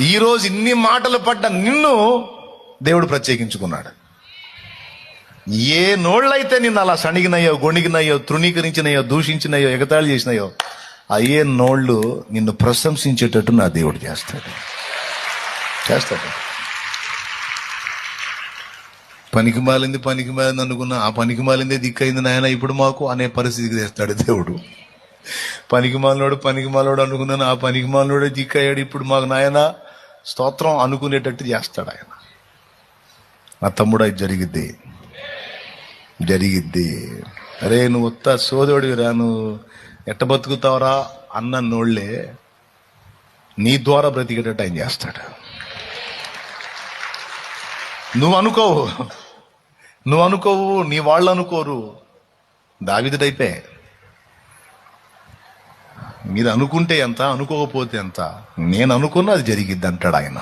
ఈరోజు ఇన్ని మాటలు పడ్డ నిన్ను దేవుడు ప్రత్యేకించుకున్నాడు. ఏ నోళ్ళైతే నిన్ను అలా సణిగినయో, గొణిగినయో, తృణీకరించినయో, దూషించినయో, ఎగతాళి చేసినాయో, అయ్యే నోళ్ళు నిన్ను ప్రశంసించేటట్టు నా దేవుడు చేస్తాడు. పనికి మాలింది అనుకున్నా, ఆ పనికి మాలిందే దిక్కైంది నాయన ఇప్పుడు మాకు అనే పరిస్థితికి తెస్తాడు దేవుడు. పనికి మాలోడు అనుకున్నాను, ఆ పనికి మాలోడే దిక్కయ్యాడు ఇప్పుడు మాకు నాయన స్తోత్రం అనుకునేటట్టు చేస్తాడు ఆయన. నా తమ్ముడు అది జరిగిద్ది. అరే నువ్వు వస్తా సోదరుడిరా, నువ్వు ఎట్ట బతుకుతావరా అన్న నోళ్లే నీ ద్వారా బ్రతికేటట్టు ఆయన చేస్తాడు. నువ్వు అనుకోవు, నీ వాళ్ళు అనుకోరు. దావీదు టైపే. మీరు అనుకుంటే ఎంత, అనుకోకపోతే ఎంత, నేను అనుకున్నా అది జరిగిద్ది అంటాడు ఆయన.